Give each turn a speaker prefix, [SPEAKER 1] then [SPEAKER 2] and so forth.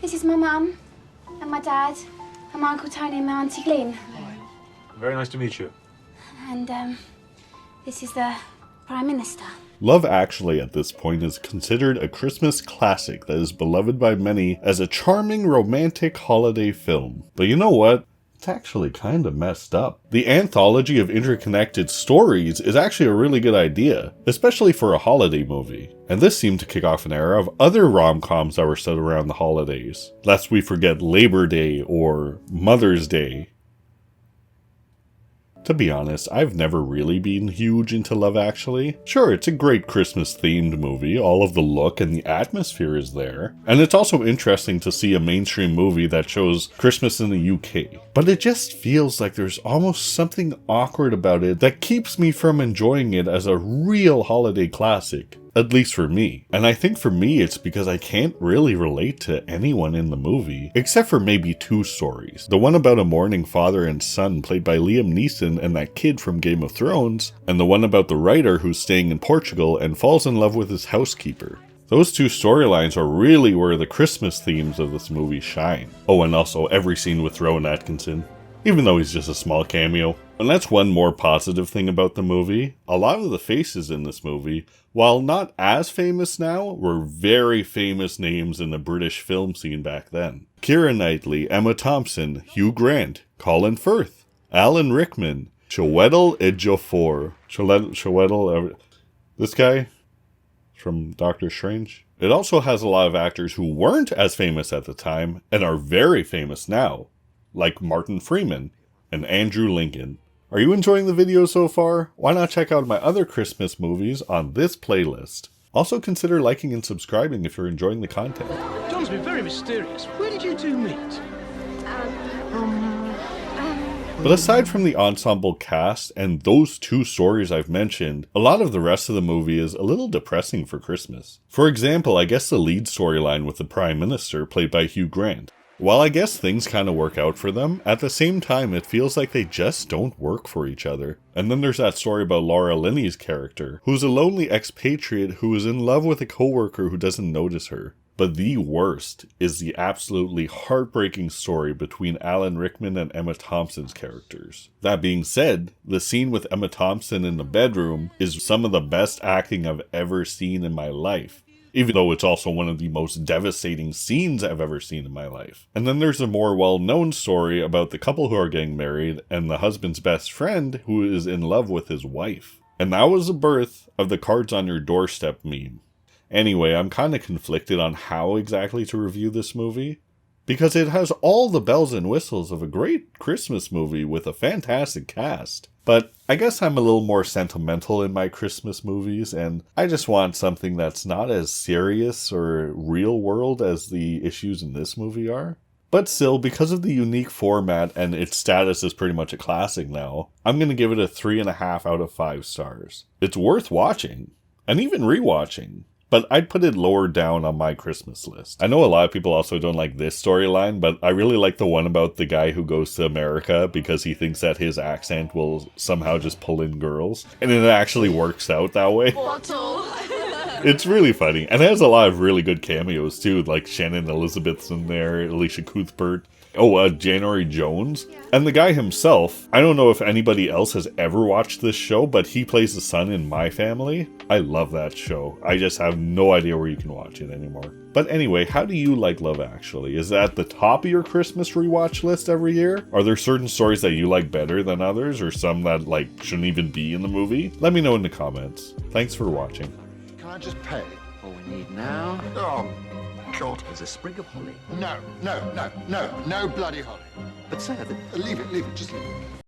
[SPEAKER 1] This is my mum, and my dad, and my Uncle Tony and my Auntie Glyn.
[SPEAKER 2] Very nice to meet you.
[SPEAKER 1] And, this is the Prime Minister.
[SPEAKER 3] Love Actually at this point is considered a Christmas classic that is beloved by many as a charming romantic holiday film. But you know what? It's actually kind of messed up. The anthology of interconnected stories is actually a really good idea, especially for a holiday movie. And this seemed to kick off an era of other rom-coms that were set around the holidays. Lest we forget Labor Day or Mother's Day. To be honest, I've never really been huge into Love Actually. Sure, it's a great Christmas-themed movie, all of the look and the atmosphere is there, and it's also interesting to see a mainstream movie that shows Christmas in the UK. But it just feels like there's almost something awkward about it that keeps me from enjoying it as a real holiday classic. At least for me. And I think for me it's because I can't really relate to anyone in the movie, except for maybe two stories. The one about a mourning father and son played by Liam Neeson and that kid from Game of Thrones, and the one about the writer who's staying in Portugal and falls in love with his housekeeper. Those two storylines are really where the Christmas themes of this movie shine. Oh, and also every scene with Rowan Atkinson, even though he's just a small cameo. And that's one more positive thing about the movie. A lot of the faces in this movie, while not as famous now, were very famous names in the British film scene back then. Keira Knightley, Emma Thompson, Hugh Grant, Colin Firth, Alan Rickman, Chiwetel Ejiofor. This guy from Doctor Strange. It also has a lot of actors who weren't as famous at the time and are very famous now, like Martin Freeman and Andrew Lincoln. Are you enjoying the video so far? Why not check out my other Christmas movies on this playlist? Also consider liking and subscribing if you're enjoying the content.
[SPEAKER 4] John's been very mysterious. Where did you two meet?
[SPEAKER 3] But aside from the ensemble cast and those two stories I've mentioned, a lot of the rest of the movie is a little depressing for Christmas. For example, I guess the lead storyline with the Prime Minister, played by Hugh Grant. While I guess things kind of work out for them, at the same time it feels like they just don't work for each other. And then there's that story about Laura Linney's character, who's a lonely expatriate who is in love with a coworker who doesn't notice her. But the worst is the absolutely heartbreaking story between Alan Rickman and Emma Thompson's characters. That being said, the scene with Emma Thompson in the bedroom is some of the best acting I've ever seen in my life. Even though it's also one of the most devastating scenes I've ever seen in my life. And then there's a more well-known story about the couple who are getting married and the husband's best friend who is in love with his wife. And that was the birth of the cards on your doorstep meme. Anyway, I'm kind of conflicted on how exactly to review this movie, because it has all the bells and whistles of a great Christmas movie with a fantastic cast. But I guess I'm a little more sentimental in my Christmas movies, and I just want something that's not as serious or real world as the issues in this movie are. But still, because of the unique format and its status as pretty much a classic now, I'm going to give it a 3.5 out of 5 stars. It's worth watching, and even rewatching. But I'd put it lower down on my Christmas list. I know a lot of people also don't like this storyline, but I really like the one about the guy who goes to America because he thinks that his accent will somehow just pull in girls. And it actually works out that way. It's really funny. And it has a lot of really good cameos too, like Shannon Elizabeth's in there, Alicia Cuthbert. January Jones. And the guy himself, I don't know if anybody else has ever watched this show, but he plays the son in My Family. I love that show. I just have no idea where you can watch it anymore. But anyway, how do you like Love Actually? Is that at the top of your Christmas rewatch list every year? Are there certain stories that you like better than others, or some that shouldn't even be in the movie? Let me know in the comments. Thanks for watching.
[SPEAKER 5] Can I just pay?
[SPEAKER 6] All we need now...
[SPEAKER 5] Oh, God.
[SPEAKER 6] is a sprig of holly.
[SPEAKER 5] No bloody holly.
[SPEAKER 6] But sir,
[SPEAKER 5] Leave it, just leave it.